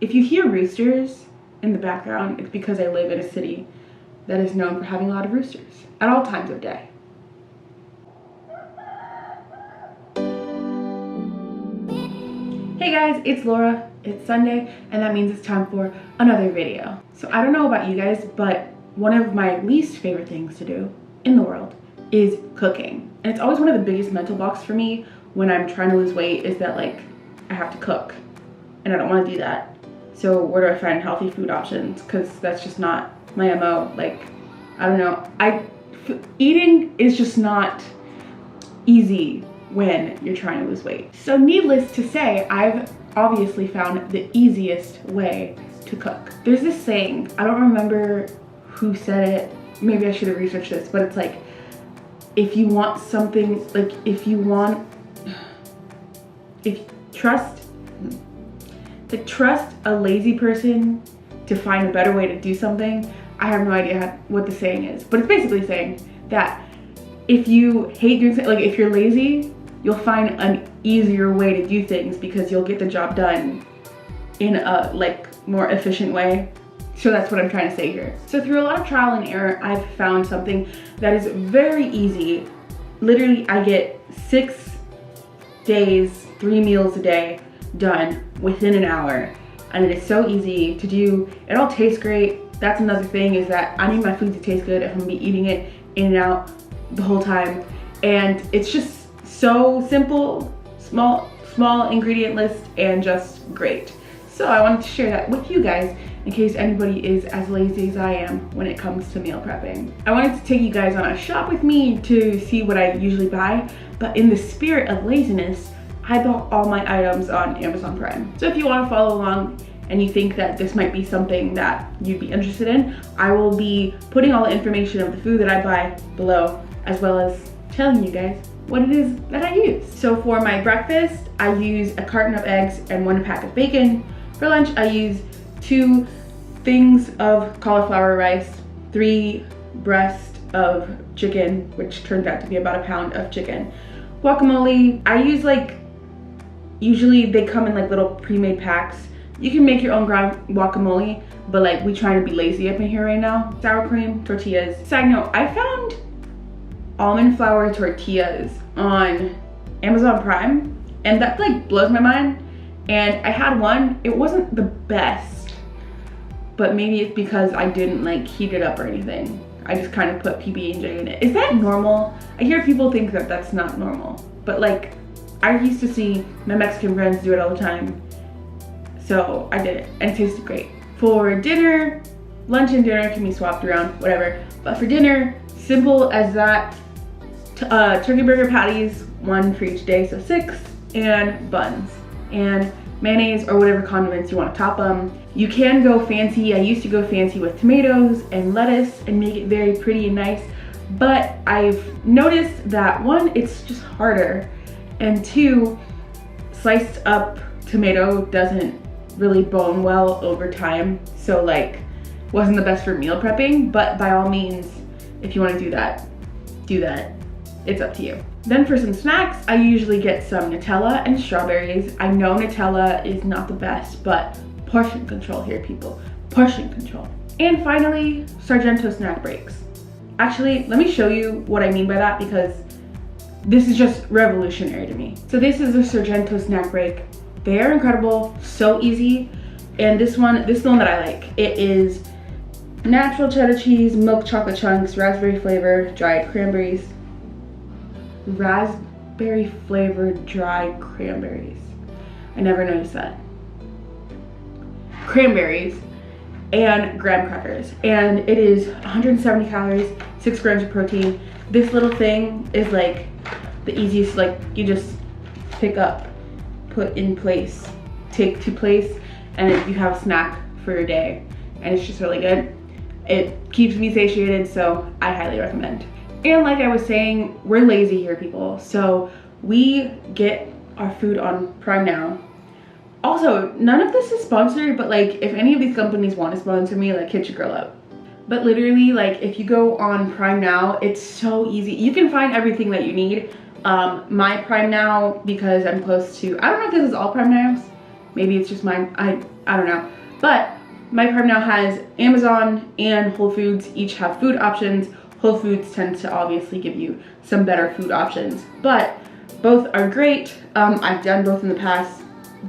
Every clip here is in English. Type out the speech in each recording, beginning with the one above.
If you hear roosters in the background, it's because I live in a city that is known for having a lot of roosters at all times of day. Hey guys, it's Laura. It's Sunday, and that means it's time for another video. So I don't know about you guys, but one of my least favorite things to do in the world is cooking. And it's always one of the biggest mental blocks for me when I'm trying to lose weight, is that like I have to cook and I don't want to do that. So where do I find healthy food options? Because that's just not my MO. Like, I don't know. Eating is just not easy when you're trying to lose weight. So needless to say, I've obviously found the easiest way to cook. There's this saying, I don't remember who said it. Maybe I should have researched this, but it's like, if you want something, like trust a lazy person to find a better way to do something. I have no idea what the saying is, but it's basically saying that if you hate doing something, like if you're lazy, you'll find an easier way to do things because you'll get the job done in a like more efficient way. So that's what I'm trying to say here. So through a lot of trial and error, I've found something that is very easy. Literally, I get 6 days, 3 meals a day done within an hour. And it is so easy to do. It all tastes great. That's another thing, is that I need my food to taste good if I'm gonna be eating it in and out the whole time. And it's just so simple, small ingredient list, and just great. So I wanted to share that with you guys in case anybody is as lazy as I am when it comes to meal prepping. I wanted to take you guys on a shop with me to see what I usually buy, but in the spirit of laziness, I bought all my items on Amazon Prime. So if you want to follow along and you think that this might be something that you'd be interested in, I will be putting all the information of the food that I buy below, as well as telling you guys what it is that I use. So for my breakfast, I use a carton of eggs and 1 pack of bacon. For lunch, I use 2 things of cauliflower rice, 3 breasts of chicken, which turned out to be about a pound of chicken. Guacamole, I use usually they come in like little pre-made packs. You can make your own ground guacamole, but like we trying to be lazy up in here right now. Sour cream, tortillas. Side note, I found almond flour tortillas on Amazon Prime, and that like blows my mind. And I had one, it wasn't the best, but maybe it's because I didn't like heat it up or anything. I just kind of put PB&J in it. Is that normal? I hear people think that that's not normal, but like I used to see my Mexican friends do it all the time. So I did it and it tasted great. For dinner, lunch and dinner can be swapped around, whatever. But for dinner, simple as that, turkey burger patties, 1 for each day, so 6, and buns. And mayonnaise or whatever condiments you want to top them. You can go fancy. I used to go fancy with tomatoes and lettuce and make it very pretty and nice, but I've noticed that 1, it's just harder, and 2, sliced up tomato doesn't really bone well over time, so like wasn't the best for meal prepping. But by all means, if you want to do that, it's up to you. Then for some snacks, I usually get some Nutella and strawberries. I know Nutella is not the best, but portion control here, people. Portion control. And finally, Sargento snack breaks. Actually, let me show you what I mean by that, because this is just revolutionary to me. So this is a Sargento snack break. They are incredible, so easy. And this is the one that I like. It is natural cheddar cheese, milk chocolate chunks, raspberry flavor, dried cranberries. Raspberry flavored dried cranberries. I never noticed that. Cranberries and graham crackers. And it is 170 calories, 6 grams of protein. This little thing is like the easiest, like you just pick up, put in place, take to place, and you have a snack for your day. And it's just really good. It keeps me satiated, so I highly recommend. And like I was saying, we're lazy here, people. So we get our food on Prime Now. Also, none of this is sponsored, but like if any of these companies want to sponsor me, like hit your girl up. But literally, like if you go on Prime Now, it's so easy. You can find everything that you need. My Prime Now, because I'm close to, I don't know if this is all Prime Nows. Maybe it's just mine. I don't know. But my apartment now has Amazon and Whole Foods each have food options. Whole Foods tends to obviously give you some better food options, but both are great. I've done both in the past.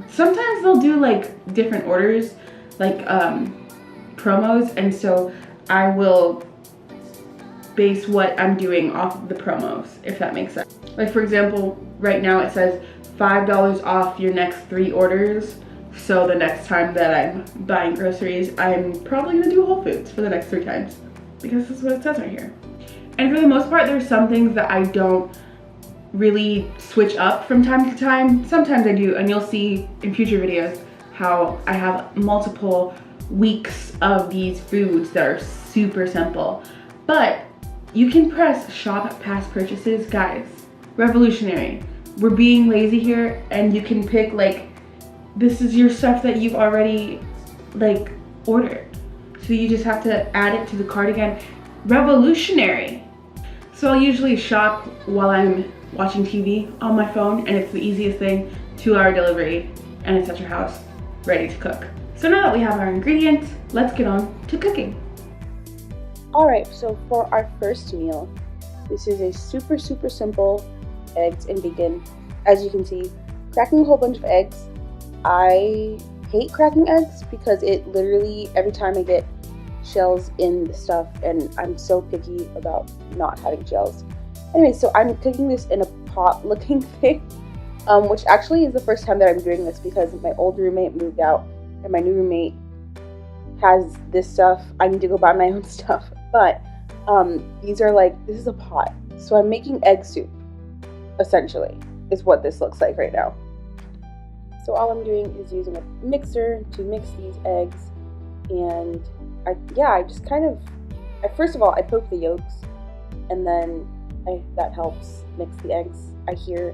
Sometimes they'll do like different orders, like promos, and so I will base what I'm doing off of the promos, if that makes sense. Like for example, right now it says $5 off your next 3 orders. So the next time that I'm buying groceries, I'm probably gonna do Whole Foods for the next 3 times because this is what it says right here. And for the most part, there's some things that I don't really switch up from time to time. Sometimes I do, and you'll see in future videos how I have multiple weeks of these foods that are super simple. But you can press shop past purchases, guys. Revolutionary. We're being lazy here, and you can pick like, this is your stuff that you've already like ordered. So you just have to add it to the cart again. Revolutionary. So I'll usually shop while I'm watching TV on my phone, and it's the easiest thing, 2-hour delivery, and it's at your house, ready to cook. So now that we have our ingredients, let's get on to cooking. Alright, so for our first meal, this is a super simple eggs and bacon. As you can see, cracking a whole bunch of eggs. I hate cracking eggs because it literally, every time I get shells in the stuff, and I'm so picky about not having shells. Anyway, so I'm cooking this in a pot looking thing, which actually is the first time that I'm doing this because my old roommate moved out and my new roommate has this stuff. I need to go buy my own stuff, but these are like, this is a pot. So I'm making egg soup, essentially, is what this looks like right now. So all I'm doing is using a mixer to mix these eggs, and I just kind of, first of all, I poke the yolks, and then that helps mix the eggs, I hear.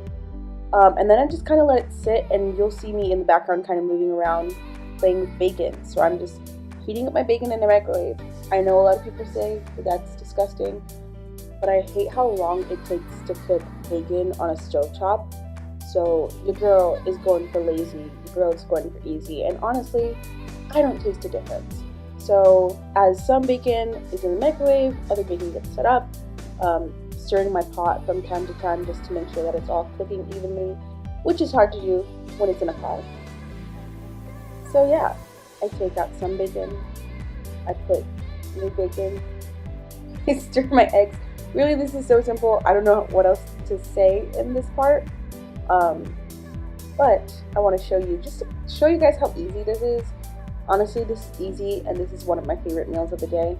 And then I just kind of let it sit, and you'll see me in the background kind of moving around, playing with bacon. So I'm just heating up my bacon in the microwave. I know a lot of people say that that's disgusting, but I hate how long it takes to cook bacon on a stovetop. So your girl is going for lazy, your girl is going for easy, and honestly, I don't taste a difference. So as some bacon is in the microwave, other bacon gets set up, stirring my pot from time to time just to make sure that it's all cooking evenly, which is hard to do when it's in a pot. So yeah, I take out some bacon, I put new bacon, I stir my eggs. Really, this is so simple. I don't know what else to say in this part, but I want to show you, just to show you guys how easy this is. Honestly, this is easy, and this is one of my favorite meals of the day.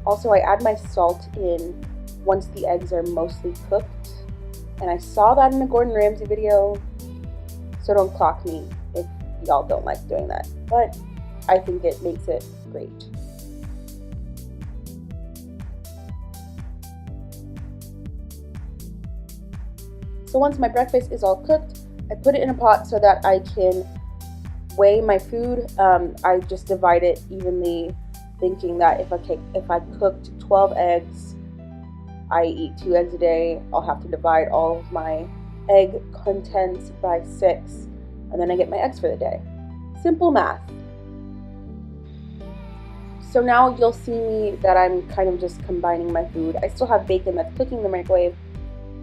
Also, I add my salt in once the eggs are mostly cooked, and I saw that in a Gordon Ramsay video, so don't clock me if y'all don't like doing that, but I think it makes it great. So once my breakfast is all cooked, I put it in a pot so that I can weigh my food. I just divide it evenly, thinking that if I cooked 12 eggs, I eat 2 eggs a day, I'll have to divide all of my egg contents by 6, and then I get my eggs for the day. Simple math. So now you'll see me that I'm kind of just combining my food. I still have bacon that's cooking in the microwave,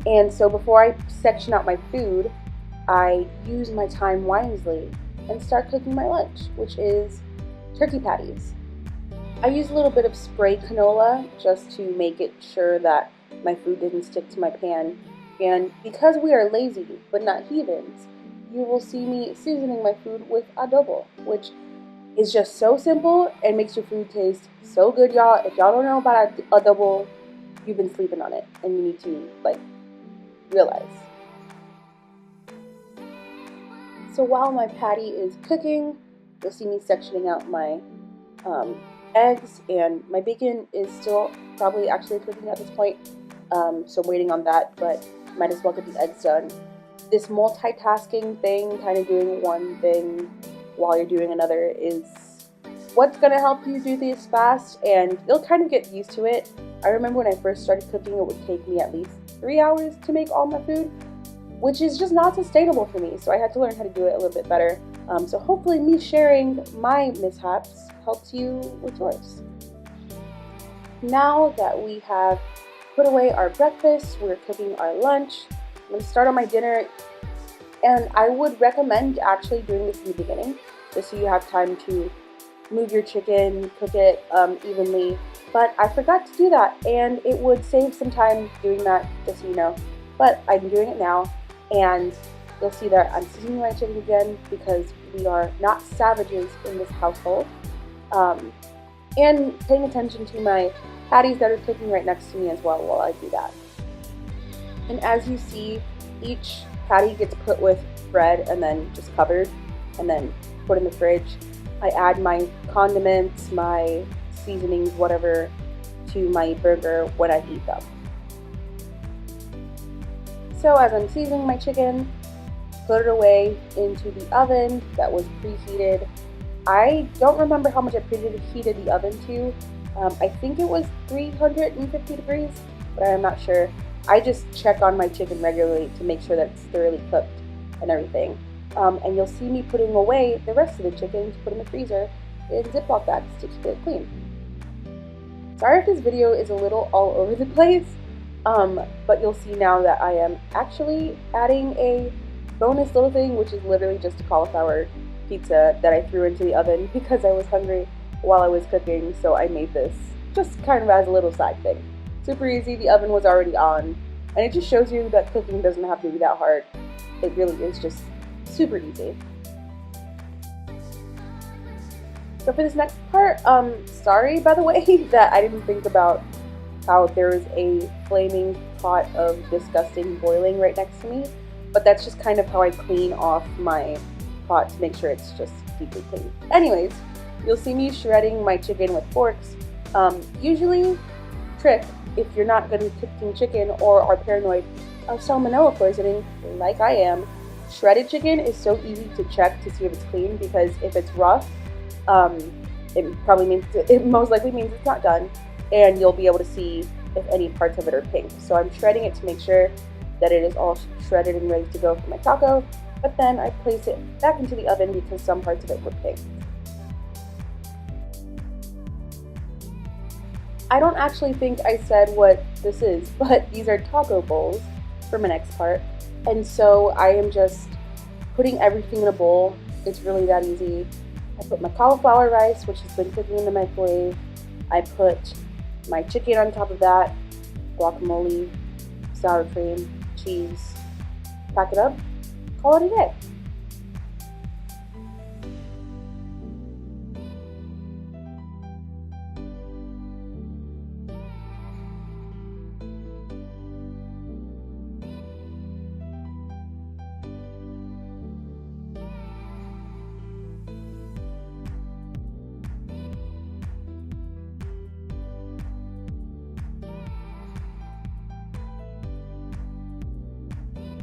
and so before I section out my food, I use my time wisely and start cooking my lunch, which is turkey patties. I use a little bit of spray canola just to make it sure that my food didn't stick to my pan. And because we are lazy but not heathens, you will see me seasoning my food with adobo, which is just so simple and makes your food taste so good, y'all. If y'all don't know about adobo, you've been sleeping on it, and you need to realize. So while my patty is cooking, you'll see me sectioning out my eggs, and my bacon is still probably actually cooking at this point, so I'm waiting on that, but might as well get the eggs done. This multitasking thing, kind of doing one thing while you're doing another, is what's going to help you do this fast, and you'll kind of get used to it. I remember when I first started cooking, it would take me at least 3 hours to make all my food, which is just not sustainable for me, so I had to learn how to do it a little bit better. So hopefully me sharing my mishaps helps you with yours. Now that we have put away our breakfast, we're cooking our lunch, I'm going to start on my dinner, and I would recommend actually doing this in the beginning, just so you have time to move your chicken, cook it evenly, but I forgot to do that, and it would save some time doing that, just so you know, but I'm doing it now, and you'll see that I'm seasoning my chicken again, because we are not savages in this household, and paying attention to my patties that are cooking right next to me as well while I do that. And as you see, each patty gets put with bread and then just covered and then put in the fridge. I add my condiments, my seasonings, whatever, to my burger when I eat them. So as I'm seasoning my chicken, put it away into the oven that was preheated. I don't remember how much I preheated the oven to. I think it was 350 degrees, but I'm not sure. I just check on my chicken regularly to make sure that it's thoroughly cooked and everything. And you'll see me putting away the rest of the chicken to put in the freezer in Ziploc bags to keep it clean. Sorry if this video is a little all over the place, but you'll see now that I am actually adding a bonus little thing, which is literally just a cauliflower pizza that I threw into the oven because I was hungry while I was cooking, so I made this just kind of as a little side thing. Super easy, the oven was already on, and it just shows you that cooking doesn't have to be that hard. It really is just super easy. So for this next part, sorry by the way that I didn't think about how there is a flaming pot of disgusting boiling right next to me, but that's just kind of how I clean off my pot to make sure it's just deeply clean. Anyways, you'll see me shredding my chicken with forks. Usually, trick, if you're not good at cooking chicken or are paranoid of salmonella poisoning, like I am, shredded chicken is so easy to check to see if it's clean, because if it's rough, it most likely means it's not done, and you'll be able to see if any parts of it are pink. So I'm shredding it to make sure that it is all shredded and ready to go for my taco, but then I place it back into the oven because some parts of it were pink. I don't actually think I said what this is, but these are taco bowls for my next part. And so I am just putting everything in a bowl. It's really that easy. I put my cauliflower rice, which has been cooking in the microwave. I put my chicken on top of that, guacamole, sour cream, cheese. Pack it up, call it a day.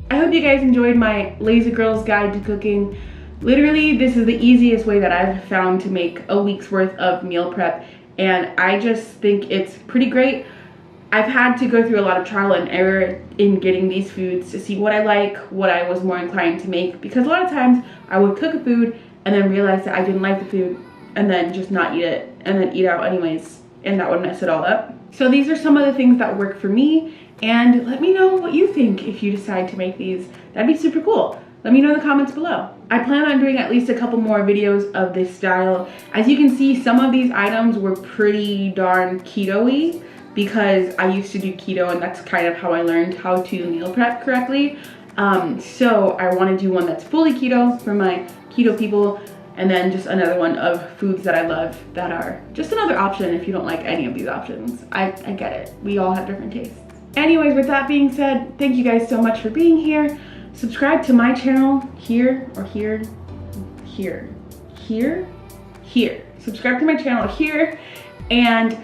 I hope you guys enjoyed my Lazy Girl's Guide to Cooking. Literally, this is the easiest way that I've found to make a week's worth of meal prep, and I just think it's pretty great. I've had to go through a lot of trial and error in getting these foods to see what I like, what I was more inclined to make, because a lot of times I would cook a food and then realize that I didn't like the food and then just not eat it and then eat out anyways, and that would mess it all up. So these are some of the things that work for me, and let me know what you think if you decide to make these. That'd be super cool. Let me know in the comments below. I plan on doing at least a couple more videos of this style. As you can see, some of these items were pretty darn keto-y because I used to do keto, and that's kind of how I learned how to meal prep correctly. So I want to do one that's fully keto for my keto people, and then just another one of foods that I love that are just another option if you don't like any of these options. I get it. We all have different tastes. Anyways, with that being said, thank you guys so much for being here. Subscribe to my channel here, or here. Subscribe to my channel here, and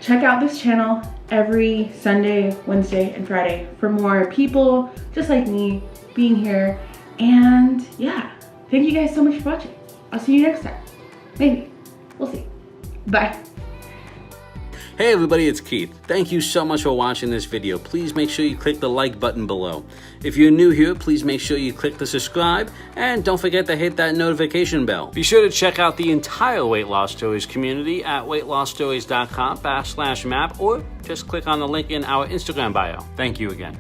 check out this channel every Sunday, Wednesday, and Friday for more people just like me being here. And yeah, thank you guys so much for watching. I'll see you next time. Maybe. We'll see. Bye. Hey everybody, it's Keith. Thank you so much for watching this video. Please make sure you click the like button below. If you're new here, please make sure you click the subscribe and don't forget to hit that notification bell. Be sure to check out the entire Weight Loss Stories community at weightlossstories.com/map or just click on the link in our Instagram bio. Thank you again.